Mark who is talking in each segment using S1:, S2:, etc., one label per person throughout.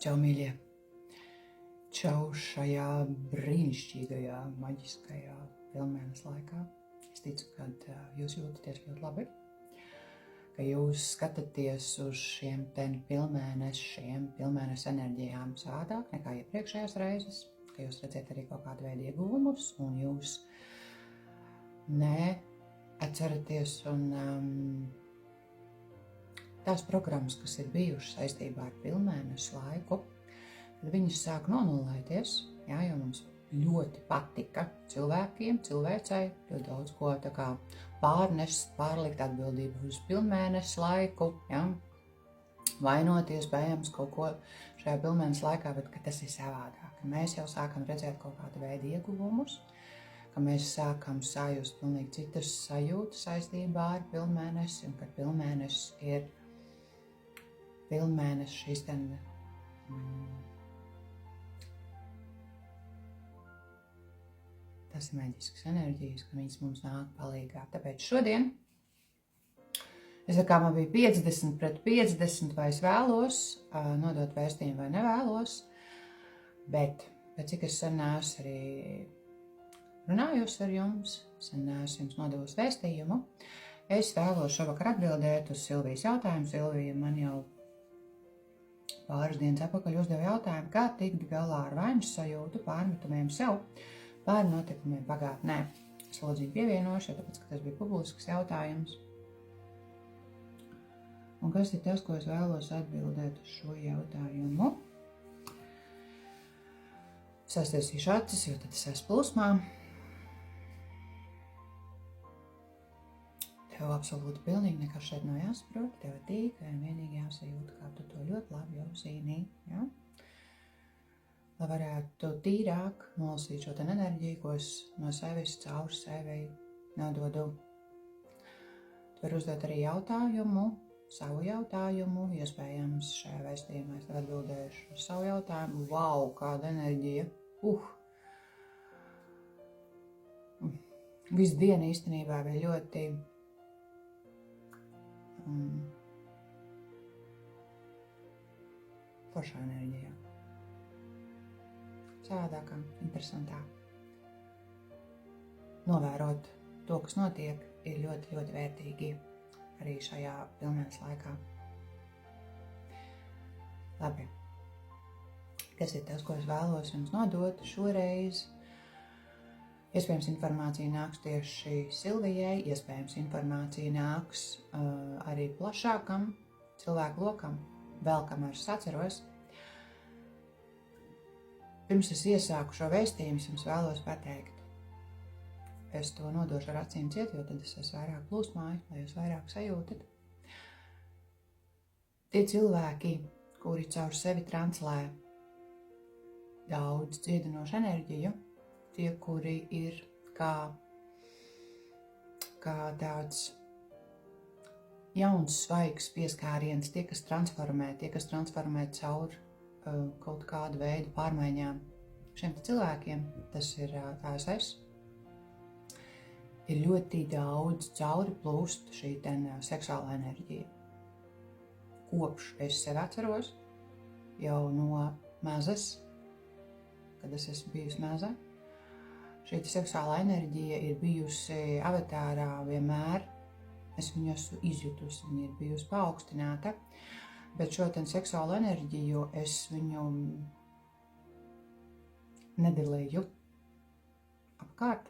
S1: Čau, mīļie! Čau šajā brīnišķīgajā, maģiskajā pilnmēnes laikā. Es ticu, ka jūs jūtaties ļoti labi, ka jūs skatāties uz šiem pilnmēnes enerģijām savādāk nekā iepriekšējās reizes, ka jūs redzat arī kaut kādu veidu ieguvumus un jūs neatceraties un tās programmas, kas ir bijušas saistībā ar pilnmēnes laiku, kad viņas sāk nonulēties, jo mums ļoti patika cilvēkiem, cilvēcei, ļoti daudz ko tā kā pārnest, pārlikt atbildību uz pilnmēnes laiku, vainoties, bējams kaut ko šajā pilnmēnes laikā, bet ka tas ir savādāk. Mēs jau sākam redzēt kaut kādu veidu ieguvumus, ka mēs sākam sajust pilnīgi citas sajūtas saistībā ar pilnmēnesi, un kad pilnmēnes ir šīs tas ir maģisks enerģijas, ka viņas mums nāk palīgā. Tāpēc šodien, es kā man bija 50 pret 50, vai es vēlos nodot vēstījumu vai nevēlos, bet cik es sen neesmu arī runājusi ar jums, sen neesmu jums nodevusi vēstījumu, es vēlos šovakar atbildēt uz Silvijas jautājumu. Silvija man jau pāris dienas atpakaļ uzdeva jautājumu, kā tikt galā ar vainas sajūtu, pārmetumiem sev, par notikumiem pagātnē. Es lūdzu viņu pievienošu, tāpēc, ka tas bija publisks jautājums. Un kas ir tas, ko es vēlos atbildēt uz šo jautājumu? Sastiesīšu acis, jo tad es esmu plūsmā. Tev absolūti pilnīgi nekas šeit nav jāsaprot, tev ir tikai un vienīgi jāsajūt, kā tu to ļoti labi jau zini, lai varētu tīrāk nolasīt šo enerģiju, ko es no sevis caur sevi nododu. Tu vari uzdot arī jautājumu, savu jautājumu, iespējams šajā vēstījumā es atbildēšu uz savu jautājumu. Vau, kāda enerģija! Visu dienu īstenībā bija ļoti foršā enerģijā. Savādākā, interesantā. Novērot to, kas notiek, ir ļoti, ļoti vērtīgi arī šajā pilnmēnes laikā. Labi. Kas ir tas, ko es vēlos jums nodot šoreiz? Iespējams, informācija nāks tieši Silvijai, iespējams, informācija nāks arī plašākam cilvēku lokam, vēl kamēr es atceros. Pirms es iesāku šo vēstījumu, es jums vēlos pateikt. Es to nodošu ar acīm ciet, jo tad es esmu vairāk plūsmāju, lai jūs vairāk sajūtat. Tie cilvēki, kuri caur sevi translē daudz dziedinošu enerģiju, tie, kuri ir kā tāds jauns, svaigs pieskāriens, tie, kas transformē caur kaut kādu veidu pārmaiņām. Šiem cilvēkiem, tas ir tās es, ir ļoti daudz cauri plūst šī seksuālā enerģija. Kopš es sevi atceros, jau no mazas, kad es esmu bijusi maza, šī seksuālā enerģija ir bijusi avatārā vienmēr. Es viņu esmu izjutusi, viņa ir bijusi paaugstināta. Bet šo seksuālo enerģiju es viņu nedalīju apkārt.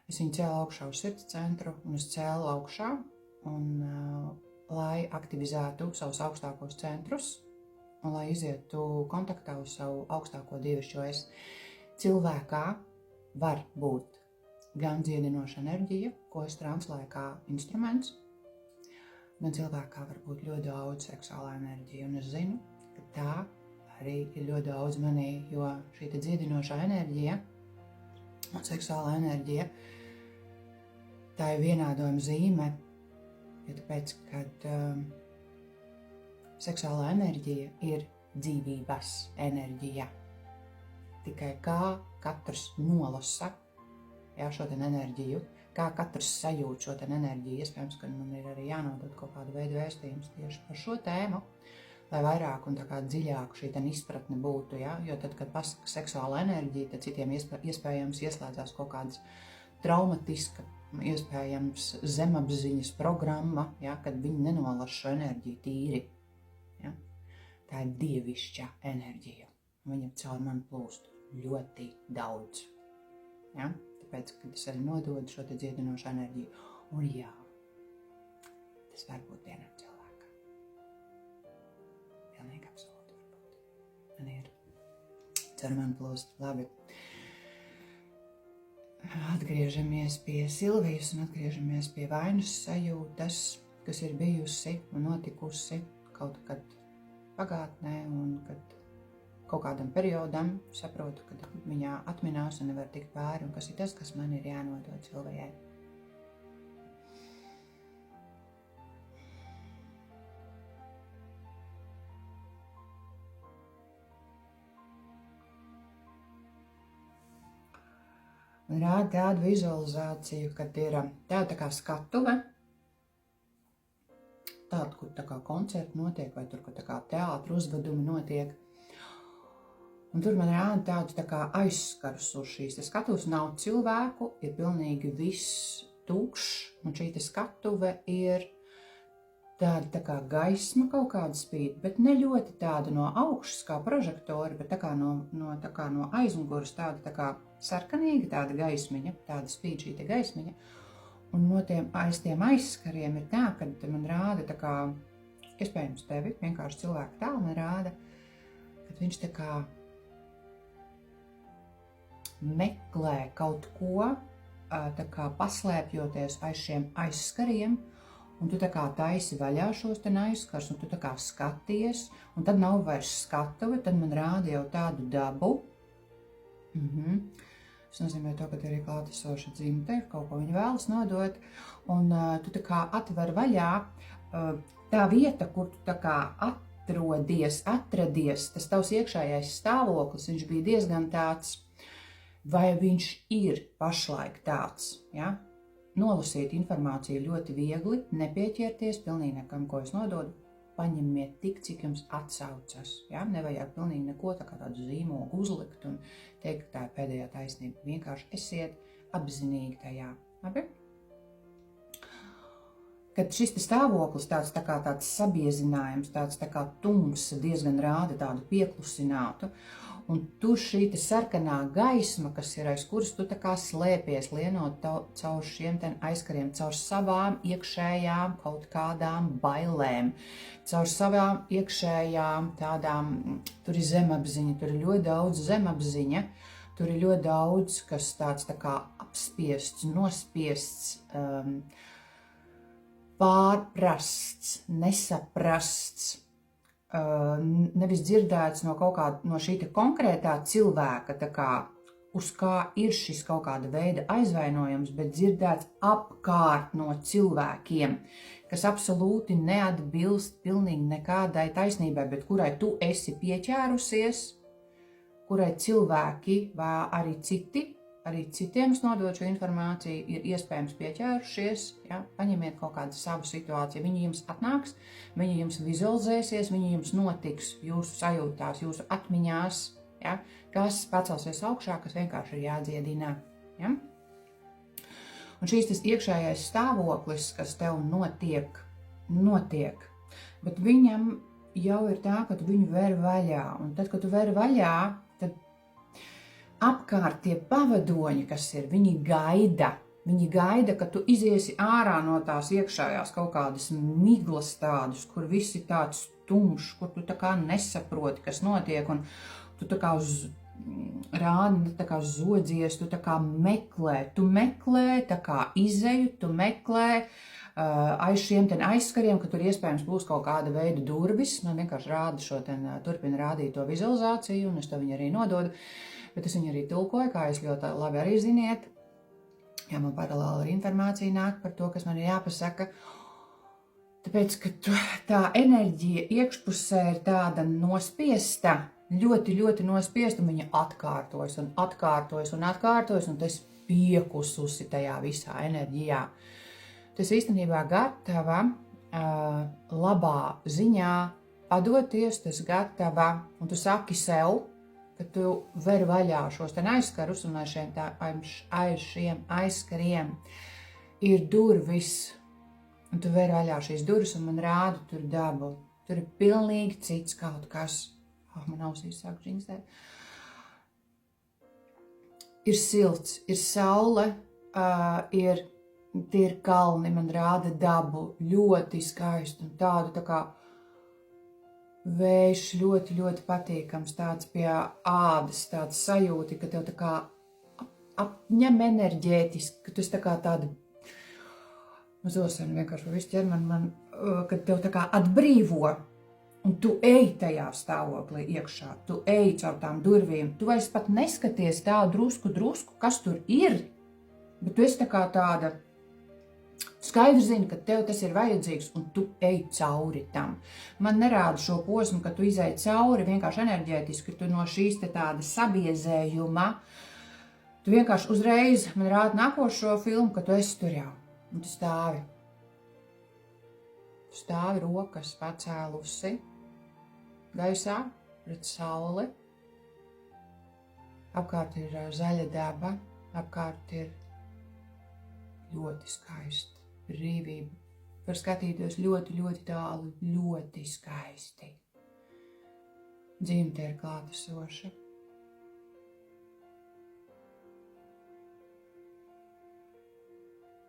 S1: Es viņu cēlu augšā uz sirds centru, un es cēlu augšā, lai aktivizētu savus augstākos centrus, un lai izietu kontaktā uz savu augstāko dievišķo es. Cilvēkā var būt gan dziedinoša enerģija, ko es translēju kā instruments, gan cilvēkā var būt ļoti daudz seksuālā enerģija, un es zinu, ka tā arī ir ļoti daudz manī, jo šī dziedinošā enerģija un seksuālā enerģija, tā ir vienādojuma zīme, jo tāpēc, kad seksuālā enerģija ir dzīvības enerģija. Tikai kā katrs nolasa šo enerģiju, kā katrs sajūt šo enerģiju. Iespējams, ka man ir arī jānodot kaut kādu veidu vēstījums tieši par šo tēmu, lai vairāk un tā kā dziļāk šī izpratne būtu, ja? Jo tad, kad pasaka seksuāla enerģija, tad citiem iespējams ieslēdzās kaut kādas traumatiska, iespējams zemapziņas programma, ja? Kad viņi nenolasa šo enerģiju tīri. Ja? Tā ir dievišķa enerģija. Viņam caur mani plūst ļoti daudz. Ja? Tāpēc, kad es arī nododu šo te dziedinošu enerģiju. Un jā, tas var būt vienam cilvēkam. Pilnīgi absolūti var būt. Man ir caur mani plūst. Labi. Atgriežamies pie Silvijas un atgriežamies pie vainas sajūtas, kas ir bijusi un notikusi kaut kad pagātnē un kad kaut kādam periodam saprotu, kad viņā atminās un nevar tikt pāri, un kas ir tas, kas man ir jānodod Silvijai. Un rāda tādu vizualizāciju, kad ir tāda tā kā skatuve, tāda, kur tā kā koncerti notiek, vai tur, kur tā kā teātra uzvedumi notiek. Un tur man rāda tādu tā kā aizskarus uz šīs skatuves, nav cilvēku, ir pilnīgi viss tukšs, un šī skatuve ir tāda tā kā gaisma kaut kāda spīd, bet ne ļoti tāda no augšas kā prožektori, bet tā kā no aizmuguras tāda tā kā sarkanīga tāda gaismiņa, tāda spīd šī gaismiņa. Un no tiem aizskariem ir tā, kad man rāda tā kā, iespējams tevi, vienkārši cilvēku tālu man rāda, kad viņš tā kā meklē kaut ko, tā kā paslēpjoties aiz šiem aizskariem, un tu tā kā taisi vaļā šos aizskars, un tu tā kā skaties, un tad nav vairs skatuve, tad man rāda jau tādu dabu. Tas nozīmē to, ka ir klātesoša dzimte, kaut ko viņa vēlas nodot, un tu tā kā atver vaļā tā vieta, kur tu tā kā atradies, tas tavs iekšējais stāvoklis, viņš bija diezgan tāds, vai viņš ir pašlaik tāds, ja? Nolasīt informāciju ļoti viegli, nepieķerties pilnīgi nekam, ko es nododu, paņemiet tik, cik jums atsaucas, ja? Nevajag pilnīgi neko tā kā tādu zīmogu uzlikt un teikt, ka tā ir pēdējā taisnība, vienkārši esiet apzinīgi tajā, labi? Kad šis stāvoklis tāds sabiezinājums, tāds tā kā tums diezgan rāda tādu pieklusinātu, un tur šī sarkanā gaisma, kas ir aiz kuras tu tā kā slēpies, lienot caur šiem aizkariem, caur savām iekšējām kaut kādām bailēm, caur savām iekšējām tādām, tur ir zemapziņa, tur ir ļoti daudz zemapziņa, tur ir ļoti daudz, kas tāds tā kā apspiests, nospiests, pārprasts, nesaprasts, nevis dzirdēts no kaut kāda, no šī konkrētā cilvēka, tā kā, uz kā ir šis kaut kāda veida aizvainojums, bet dzirdēts apkārt no cilvēkiem, kas absolūti neatbilst pilnīgi nekādai taisnībai, bet kurai tu esi pieķērusies, kurai cilvēki vai arī citiem nodot šo informāciju, ir iespējams pieķērušies, ja? Paņemiet kaut kādu savu situāciju, viņi jums atnāks, viņi jums vizualizēsies, viņi jums notiks jūsu sajūtās, jūsu atmiņās, ja? Kas pacelsies augšā, kas vienkārši ir jādziedina. Ja? Un šīs tas iekšējais stāvoklis, kas tev notiek, bet viņam jau ir tā, ka tu viņu vēri vaļā, un tad, kad tu vēri vaļā, apkārt tie pavadoņi, kas ir, viņi gaida, ka tu iziesi ārā no tās iekšējās kaut kādas miglas tādus, kur viss ir tāds tumšs, kur tu tā kā nesaproti, kas notiek, un tu tā kā rādi, tā kā zodzies, tu tā kā meklē, tā kā izeju, tu meklē aiz šiem aizskariem, ka tur iespējams būs kaut kāda veida durvis, man vienkārši rāda šo turpina rādīt to vizualizāciju, un es to viņu arī nododu. Bet es viņu arī tulkoju, kā jūs ļoti labi arī ziniet. Jā, man paralēli informācija nāk par to, kas man ir jāpasaka. Tāpēc, ka tā enerģija iekšpusē ir tāda nospiesta, ļoti, ļoti nospiesta, un viņa atkārtojas, un tas piekususi tajā visā enerģijā. Tas īstenībā gatava labā ziņā padoties, tu esi gatava, un tu saki sev, ka tu veri vaļā šos ten aizkarus, un aiz šiem aizkariem ir durvis, un tu veri vaļā šīs durvis, un man rāda tur dabu. Tur ir pilnīgi cits kaut kas. Man ausīs sāk džingstēt. Ir silts, ir saule, tie ir kalni, man rāda dabu, ļoti skaisti, un tādu tā kā vējš ļoti, ļoti patīkams, tāds pie ādas, tāds sajūti, ka tev tā kā apņem enerģētiski, ka tu esi tā kā tāda, mazosani vienkārši visu ķermani, kad tev tā kā atbrīvo, un tu ej tajā stāvoklī iekšā, tu ej caur tām durvīm, tu vairs pat neskaties tā drusku, kas tur ir, bet tu esi tā kā tāda, skaidri zini, ka tev tas ir vajadzīgs, un tu ej cauri tam. Man nerāda šo posmu, ka tu izej cauri vienkārši enerģētiski, tu no šīs te tāda sabiezējuma, tu vienkārši uzreiz, man rāda nākošo filmu, ka tu esi tur jau. Un tu stāvi. Tu stāvi rokas pacēlusi gaisā pret sauli. Apkārt ir zaļa daba, apkārt ir ļoti skaisti. Brīvība. Var skatīties ļoti, ļoti tālu, ļoti skaisti. Dzimte ir klātesoša.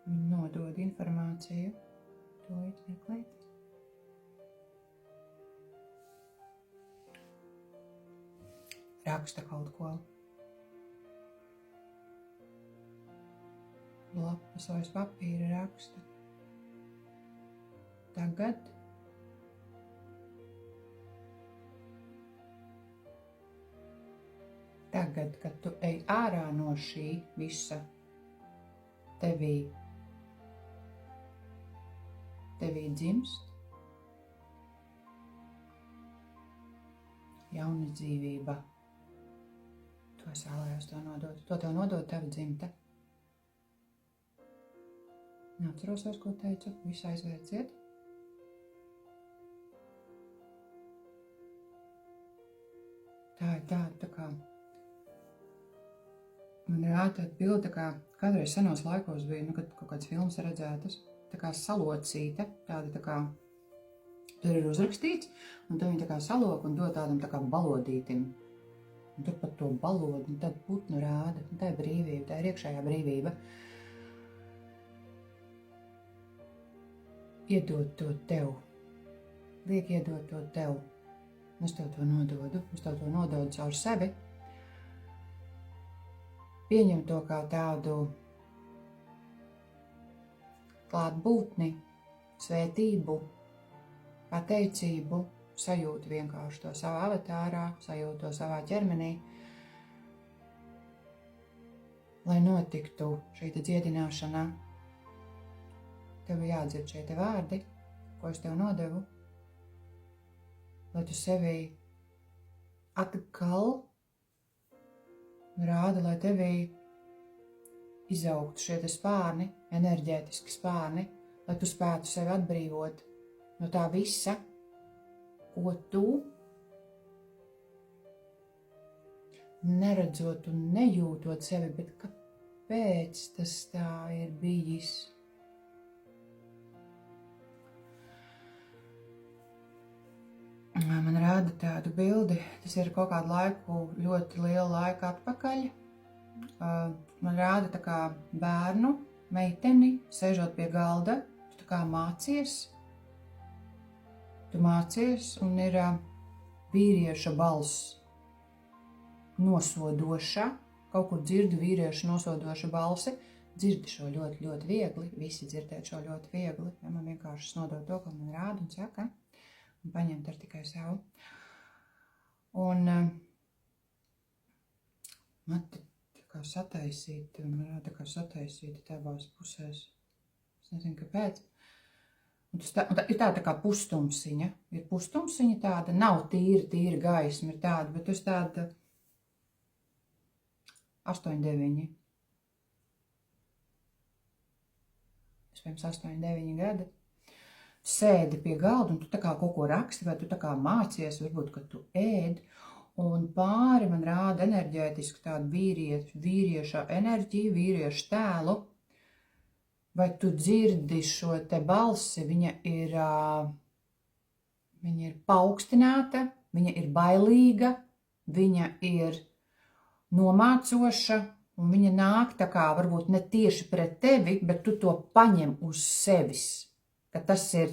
S1: Viņi nodod informāciju, to meklēt. Raksta kaut ko. Lapas vai papīra raksta. Tagad. Tagad, kad tu ej ārā no šī visa, tevī dzimst jauna dzīvība. To es vēlējos to nodot. To tev nodot tava dzimte. Neatceros vairs, ko teicu. Visu aizvērciet. Tā ir tā kā man rāda tāda bilde, tā kā kādreiz senos laikos bija, kad kaut kādas filmas redzētas, tā kā salocīta, tāda tā kā, tur ir uzrakstīts, un tad viņi tā kā salok un dod tādam tā kā balodītim. Un tur pat to balodu, un tad putnu rāda, un tā ir brīvība, tā ir iekšējā brīvība. Iedod to tev. Liek iedot to tev. Es tev to nododu, caur sevi. Pieņem to kā tādu klātbūtni, svētību, pateicību, sajūtu vienkārši to savā avatārā, sajūtu to savā ķermenī, lai notiktu šī dziedināšana. Tev jādzird šie te vārdi, ko es tev nodevu, lai tu sevī atkal rāda, lai tevī izaugtu šie te spārni, enerģētiski spārni, lai tu spētu sevi atbrīvot no tā visa, ko tu, neredzot un nejūtot sevi, bet kāpēc tas tā ir bijis? Man rāda tādu bildi, tas ir kaut kādu laiku, ļoti lielu laiku atpakaļ. Man rāda tā kā bērnu, meiteni, sēžot pie galda, tu tā kā mācies. Tu mācies un ir vīrieša balss nosodoša, kaut kur dzirdu vīriešu nosodoša balsi, dzirdi šo ļoti, ļoti viegli, visi dzirdēt šo ļoti viegli, ja man vienkārši nodod to, ko man rāda un saka, un paņemt ar tikai savu. Un man tā kā sataisīta, man tā kā sataisīta tavās pusēs, es nezinu, kāpēc. Un ir tā kā pustumsiņa, ir pustumsiņa tāda, nav tīra gaisma, ir tāda, bet tas tāda 8, 9. Iespējams 8, 9 gadi. sēdi pie galda un tu tā kā kaut ko raksti, vai tu tā kā mācies, varbūt, ka tu ēd, un pāri man rāda enerģētiski tādu vīrieša enerģiju, vīriešu tēlu, vai tu dzirdi šo te balsi, viņa ir paaugstināta, viņa ir bailīga, viņa ir nomācoša, un viņa nāk tā kā varbūt ne tieši pret tevi, bet tu to paņem uz sevis, ka tas ir,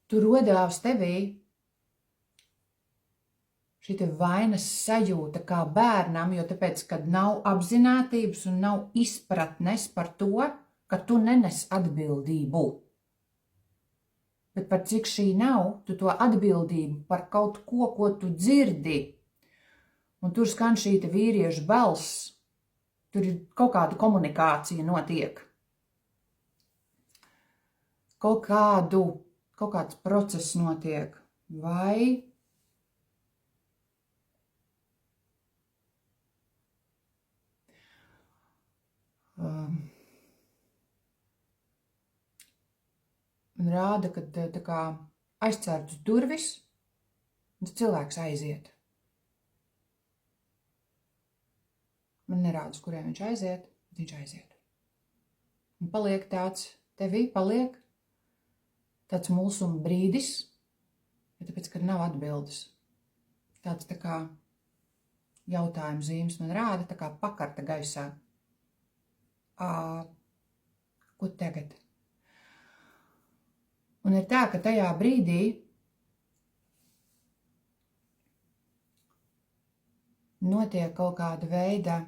S1: tu rodās tevī šī te vainas sajūta kā bērnam, jo tāpēc, kad nav apzinātības un nav izpratnes par to, ka tu nenes atbildību. Bet par cik šī nav, tu to atbildību par kaut ko, ko tu dzirdi, un tur skan šī te vīrieša balss, tur ir kaut kāda komunikācija notiek. Kaut kāds process notiek, vai man rāda, ka tā kā aizcērtas durvis, un cilvēks aiziet. Man nerāda, uz kuriem viņš aiziet, bet viņš aiziet. Un paliek tāds, tevī paliek tāds mulsuma brīdis, jo tāpēc, kad nav atbildes. Tāds tā kā jautājuma zīmes man rāda, tā kā pakarta gaisā. Ko tagad? Un ir tā, ka tajā brīdī notiek kaut kāda veida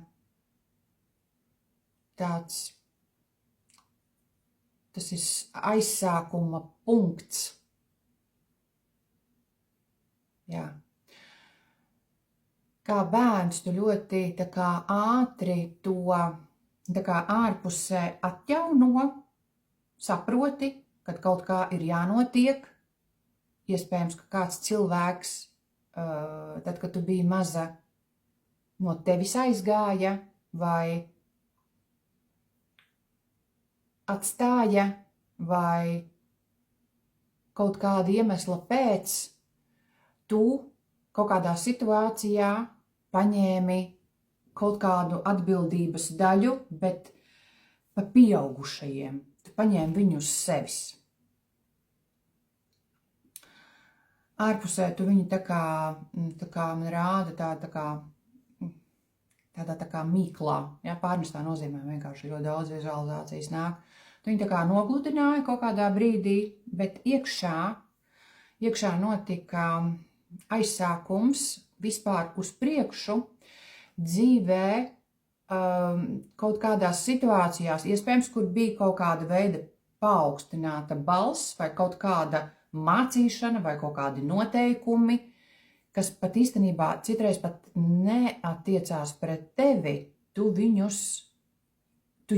S1: tāds, tas ir aizsākuma punkts. Jā. Kā bērns tu ļoti tā kā ātri to tā kā ārpusē atjauno, saproti, kad kaut kā ir jānotiek. Iespējams, ka kāds cilvēks, tad, kad tu biji maza, no tevis aizgāja vai atstāja vai kaut kāda iemesla pēc tu kaut kādā situācijā paņēmi kaut kādu atbildības daļu, bet pa pieaugušajiem. Tu paņēmi viņu uz sevis. Ārpusē tu viņu tā kā man rāda tādā tā kā mīklā, ja, pārnestā nozīmē vienkārši ļoti daudz vizualizācijas nāk. Tu viņu tā kā nogludināja kaut kādā brīdī, bet iekšā notika aizsākums vispār uz priekšu dzīvē kaut kādās situācijās, iespējams, kur bija kaut kāda veida paaugstināta balss vai kaut kāda mācīšana vai kaut kādi noteikumi, kas pat īstenībā citreiz pat neatiecās pret tevi, tu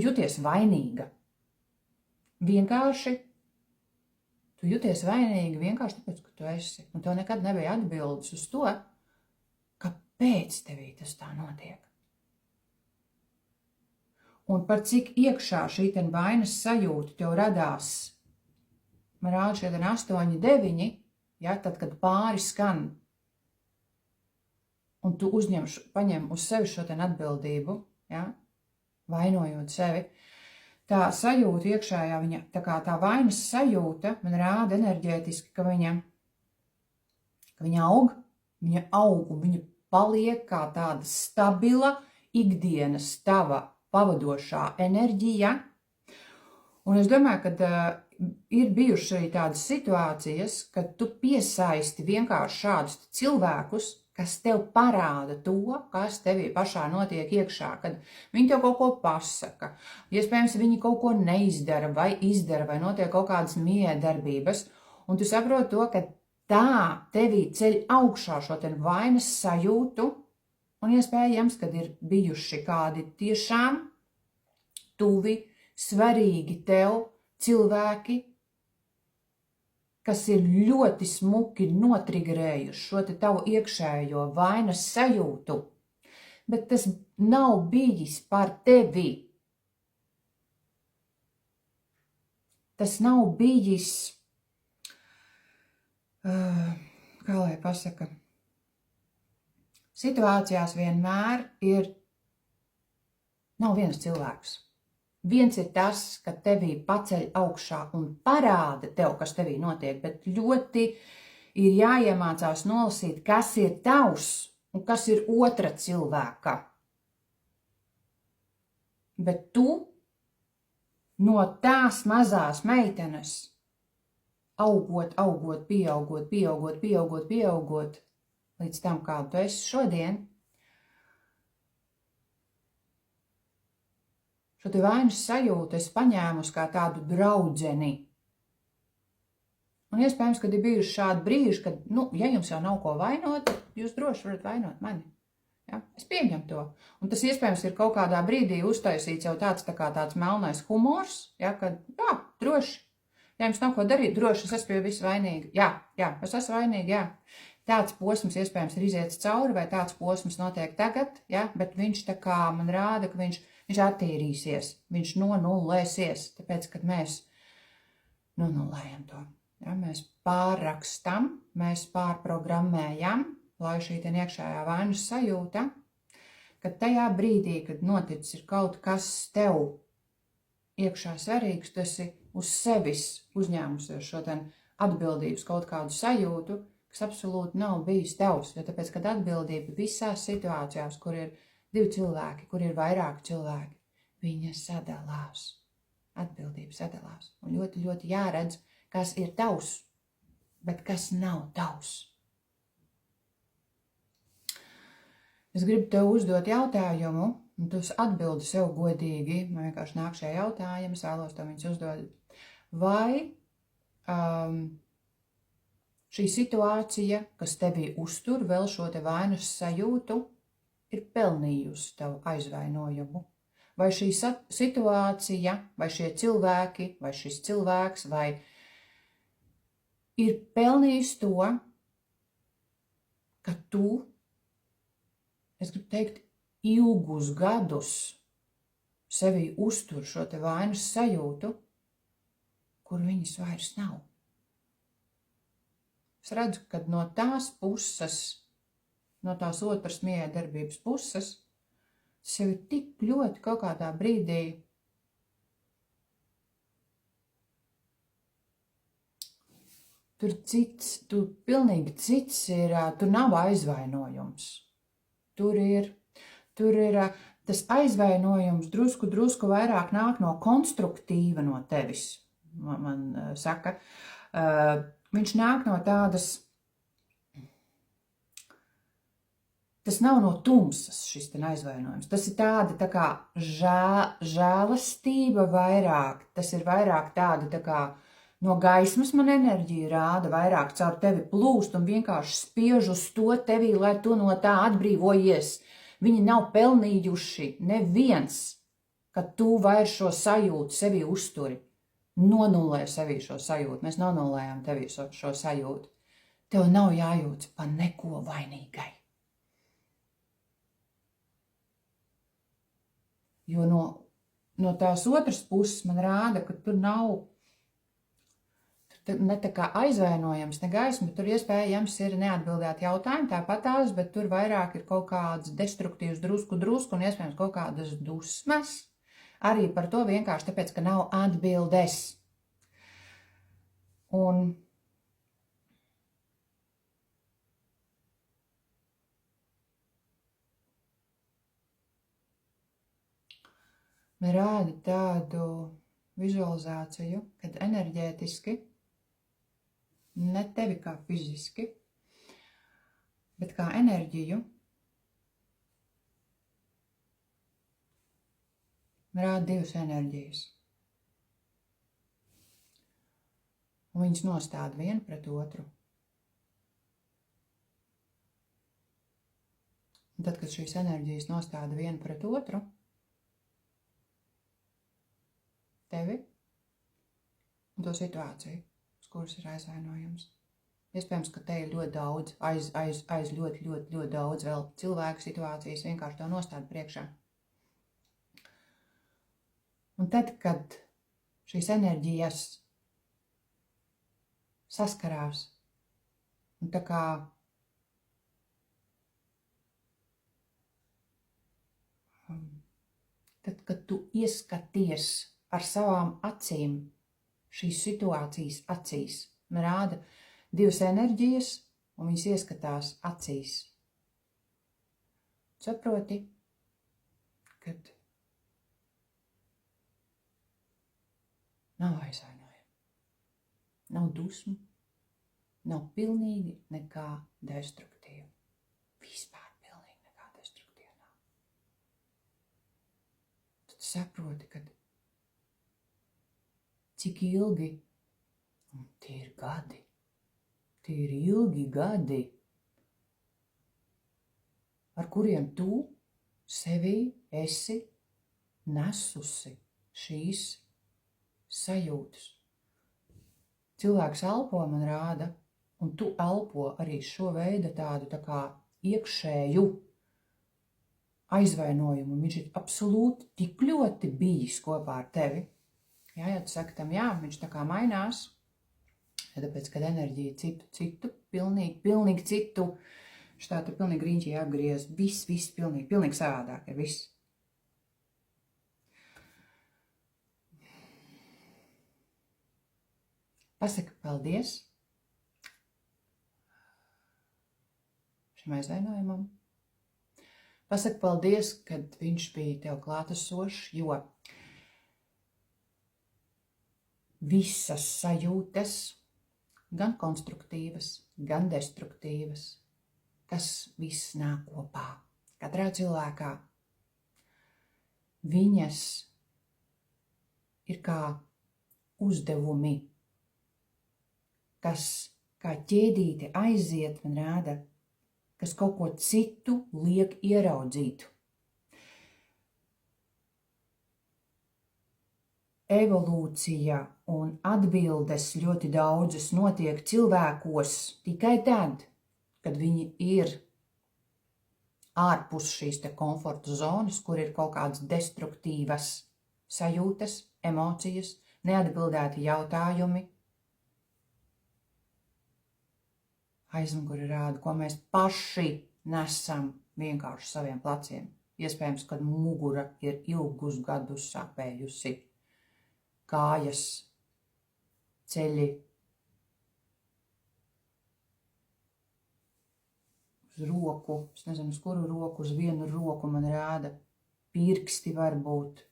S1: jūties vainīga. Tu jūties vainīga vienkārši tāpēc, ka tu esi. Un tev nekad nebija atbildes uz to, kāpēc tevī tas tā notiek. Un par cik iekšā šī vainas sajūta tev radās, man rāda šeit 8, 9, ja, tad, kad pāri skan, un tu paņem uz sevi šo atbildību, ja, vainojot sevi, tā sajūta iekšējā, tā vainas sajūta man rāda enerģētiski, ka viņa aug, un viņa paliek kā tāda stabila ikdienas tava pavadošā enerģija. Un es domāju, ka ir bijušas arī tādas situācijas, kad tu piesaisti vienkārši šādus cilvēkus, kas tev parāda to, kas tevī pašā notiek iekšā, kad viņi tev kaut ko pasaka. Iespējams, viņi kaut ko neizdara vai izdara, vai notiek kaut kādas miedarbības, un tu saproti to, ka tā tevī ceļ augšā šo vainas sajūtu, un iespējams, kad ir bijuši kādi tiešām tuvi, svarīgi tev cilvēki, kas ir ļoti smuki notrigerējuši šo tavu iekšējo vainas sajūtu, bet tas nav bijis par tevi. tas nav bijis, kā lai pasaka, situācijās vienmēr nav viens cilvēks. Viens ir tas, ka tevī paceļ augšā un parāda tev, kas tevī notiek, bet ļoti ir jāiemācās nolasīt, kas ir tavs un kas ir otra cilvēka. Bet tu no tās mazās meitenes, augot, pieaugot, līdz tam, kādu tu esi šodien, šo te vainas sajūtu es paņēmus kā tādu draudzeni. Un iespējams, kad ir bijuši šādi brīži, kad, ja jums jau nav ko vainot, jūs droši varat vainot mani. Ja? Es pieņemu to. Un tas iespējams ir kaut kādā brīdī uztaisīts jau tāds melnais humors, ja, kad, droši, ja jums nav ko darīt, droši, es esmu pie visu vainīga. Jā, es esmu vainīga, jā. Tāds posms iespējams ir iziets cauri, vai tāds posms notiek tagad, ja, bet viņš tā kā man rāda, ka viņš attīrīsies, viņš nonullēsies, tāpēc, kad mēs nonullējam to. Ja, mēs pārrakstam, mēs pārprogrammējam, lai šī te iekšējā vainas sajūta, kad tajā brīdī, kad noticis ir kaut kas tev iekšā svarīgs, tu esi uz sevis uzņēmusies šo ten atbildības kaut kādu sajūtu, kas absolūti nav bijis tevs, jo tāpēc, kad atbildība visās situācijās, kur ir 2 cilvēki, kur ir vairāki cilvēki, viņa sadalās, atbildība sadalās, un ļoti, ļoti jāredz, kas ir tavs, bet kas nav tavs. Es gribu tev uzdot jautājumu, un tu atbildi sev godīgi, man vienkārši nāk šie jautājumi, es vēlos tev viņus uzdot. Vai šī situācija, kas tevī uztur vēl šo te vainas sajūtu, ir pelnījusi tev aizvainojumu? Vai šī situācija, vai šie cilvēki, vai šis cilvēks, vai ir pelnījis to, ka tu, es gribu teikt, ilgus gadus sevī uztur šo te vainas sajūtu, kur viņas vairs nav. Es redzu, ka no tās puses, no tās otras miedarbības puses, sevi tik ļoti kaut kādā brīdī tur pilnīgi cits ir, tur nav aizvainojums. Tur ir tas aizvainojums drusku vairāk nāk no konstruktīva no tevis, man saka. Viņš nāk no tādas, tas nav no tumsas šis ten aizvainojums, tas ir tāda tā kā žēlastība vairāk, tas ir vairāk tāda tā kā no gaismas man enerģija rāda, vairāk caur tevi plūst un vienkārši spiež uz to tevī, lai tu no tā atbrīvojies. Viņi nav pelnījuši neviens, ka tu vairs šo sajūtu sevī uzturi. Nonullē sevī šo sajūtu. Mēs nonullējam tevī šo sajūtu. Tev nav jājūtas pa neko vainīgai. Jo no tās otras puses man rāda, ka tur nav ne tā kā aizvainojams, ne gaisma, bet tur iespējams ir neatbildēti jautājumi, tāpatās, bet tur vairāk ir kaut kāds destruktīvs drusku un iespējams kaut kādas dusmas. Arī par to vienkārši tāpēc, ka nav atbildes. Un man rāda tādu vizualizāciju, kad enerģētiski ne tevi kā fiziski, bet kā enerģiju rāda 2 enerģijas. Un viņas nostāda vienu pret otru. Un tad, kad šīs enerģijas nostāda vienu pret otru, tevi un to situāciju, kuras ir aizvainojums. Iespējams, ka te ir ļoti daudz, aiz ļoti daudz vēl cilvēku situācijas vienkārši tev nostāda priekšā. Un tad, kad šīs enerģijas saskarās. Un tā kā tad, kad tu ieskaties ar savām acīm, šīs situācijas acīs, man rāda divas enerģijas, un viņas ieskatās acīs. Saproti, kad nav aizvainojuma, nav dusmu, nav pilnīgi nekā destruktīva. Vispār pilnīgi nekā destruktīva nav. Tad saproti, kad cik ilgi, un tie ir gadi, tie ir ilgi gadi, ar kuriem tu sevī esi nesusi šīs sajūtas. Cilvēks elpo, man rāda, un tu elpo arī šo veidu tādu tā kā iekšēju aizvainojumu. Viņš ir absolūti tik ļoti bijis kopā ar tevi. Jā, ja tu saki tam, jā, viņš tā kā mainās, ja tāpēc, kad enerģija citu, pilnīgi citu, šitā te pilnīgi riņķī apgriez, viss pilnīgi savādāk ir viss. Pasaka paldies šim aizvainojumam. Pasaka paldies, kad viņš bija tev klātesošs, jo visas sajūtas, gan konstruktīvas, gan destruktīvas, tas viss nāk kopā. Katrā cilvēkā viņas ir kā uzdevumi, kas kā ķēdīte aiziet, man rāda, kas kaut ko citu liek ieraudzīt. Evolūcija un atbildes ļoti daudzas notiek cilvēkos tikai tad, kad viņi ir ārpus šīs te komforta zonas, kur ir kaut kādas destruktīvas sajūtas, emocijas, neatbildēti jautājumi. Aizmuguri rāda, ko mēs paši nesam vienkārši saviem pleciem. Iespējams, kad mugura ir ilgus gadus sāpējusi, kājas, ceļi, uz roku, es nezinu, uz kuru roku, uz vienu roku man rāda, pirksti varbūt,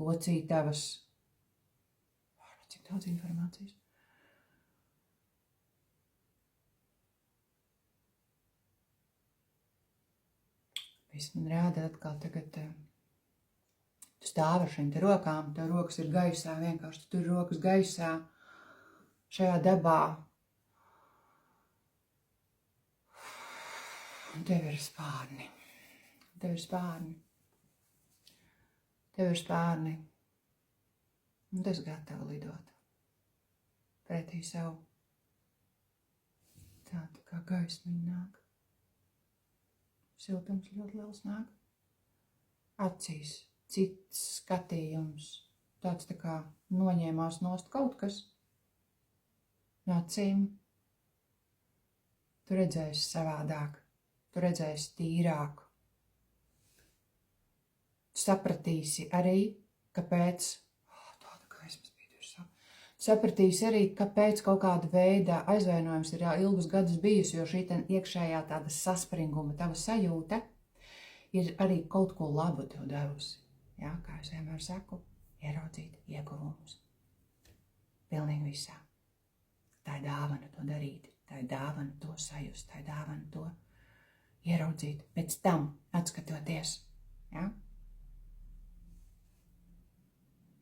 S1: locītavas, cik daudz informācijas. Viss man rāda atkal tagad, tu stāvi ar šīm te rokām, tev rokas ir gaisā, vienkārši tu tur rokas gaisā, šajā dabā. Un tev ir spārni, tev ir spārni, tev ir spārni, un tu esi gatava lidot pretī sev. Tā kā gaismiņa nāk. Siltums ļoti liels nāk. Acīs cits skatījums. Tāds tā kā noņēmās nost kaut kas. No acīm. Tu redzēsi savādāk. Tu redzēsi tīrāk. Tu sapratīsi arī, kāpēc Sapratīsi arī, kāpēc kaut kāda veida aizvainojums ir ilgus gadus bijusi, jo šī iekšējā tāda saspringuma, tava sajūta ir arī kaut ko labu tev devusi. Jā, kā es vienmēr saku, ieraudzīt ieguvumus. Pilnīgi visā. Tā ir dāvana to darīt, tā ir dāvana to sajust, tā ir dāvana to ieraudzīt, pēc tam atskatoties. Jā?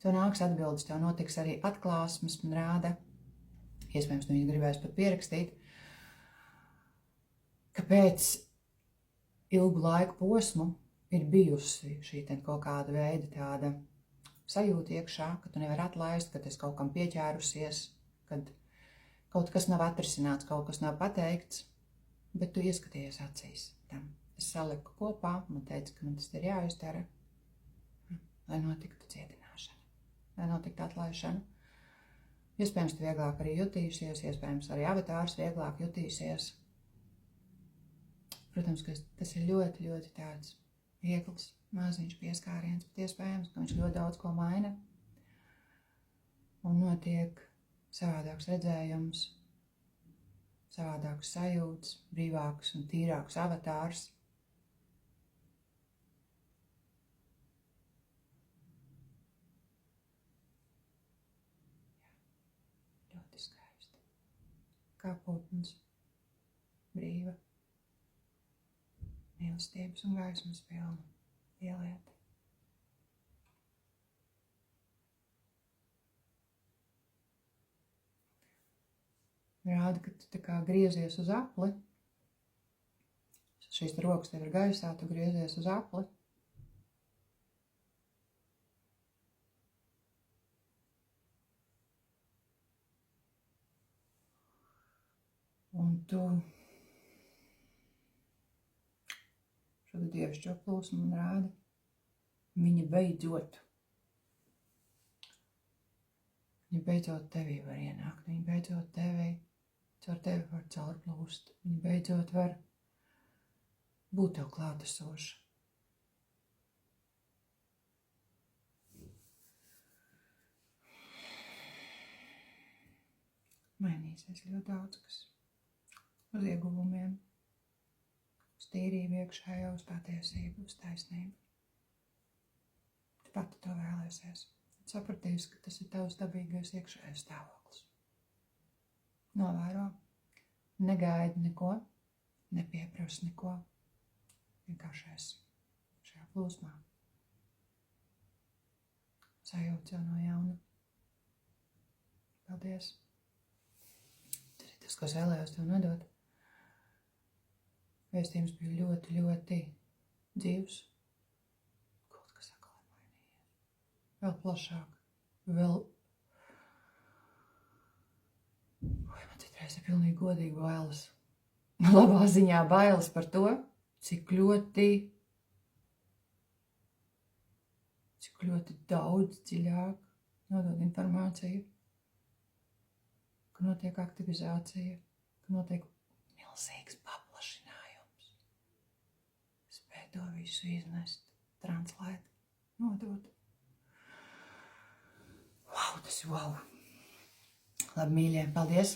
S1: Tev nāks atbildes, tev notiks arī atklāsmes, man rāda, iespējams, viņas gribēs pat pierakstīt, kāpēc ilgu laiku posmu ir bijusi šī kaut kāda veida tāda sajūta iekšā, ka tu nevari atlaist, ka es kaut kam pieķērusies, kad kaut kas nav atrisināts, kaut kas nav pateikts, bet tu ieskaties acīs tam. Es saliku kopā, man teica, ka man tas ir jāizdara, lai notiktu cietināšana. Lai notiktu atlaišana. Iespējams, tu vieglāk arī jutīsies, iespējams, arī avatārs vieglāk jutīsies. Protams, ka tas ir ļoti, ļoti tāds viegls, maziņš pieskāriens, bet iespējams, ka viņš ļoti daudz ko maina. Un notiek savādāks redzējums, savādāks sajūtas, brīvāks un tīrāks avatārs. Ļoti skaisti. Kā putns, brīva, mīlestības un gaismas pilna ielieta. Rāda, ka tu tā kā griezies uz apli. Šīs rokas tev ir gaisā, tu griezies uz apli. Un tu šo dievišķo plūsmu man rāda. Viņa beidzot tevī var ienākt. Viņa beidzot caur tevi var caurplūst. Viņa beidzot var būt tev klātesoša. Mainīsies ļoti daudz kas. Uz ieguvumiem, uz tīrību iekšējo, uz patiesību, uz taisnību. Tu pati to vēlēsies. Sapratīsi, ka tas ir tavs dabīgais iekšējais stāvoklis. Novēro. Negaidi neko, nepieprasa neko. Vienkārši esi šajā plūsmā. Sajūti jau no jauna. Paldies. Tas ir tas, ko es vēlējos tev nodot. Vēstījums bija ļoti, ļoti dzīvs. Kaut kas atkal ir mainījies. Vēl plašāk. Man citreiz ir pilnīgi godīgi bailes. Labā ziņā bailes par to, cik ļoti daudz dziļāk nodod informāciju, ka notiek aktivizācija, ka notiek milzīgs paplašinājums. Spēj to visu iznest, translēt, nodot. Wow, tas ir wow! Labi, mīļie, paldies!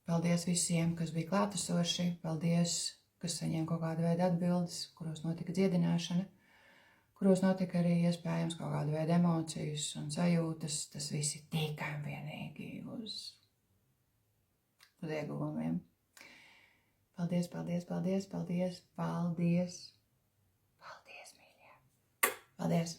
S1: Paldies visiem, kas bija klātesoši. Paldies, kas saņēma kaut kādu veidu atbildes, kuros notika dziedināšana, kuros notika arī iespējams kaut kādu veidu emocijas un sajūtas. Tas viss ir tikai un vienīgi uz ieguvumiem. Paldies, paldies, paldies, paldies, paldies. Paldies, mīļie. Paldies.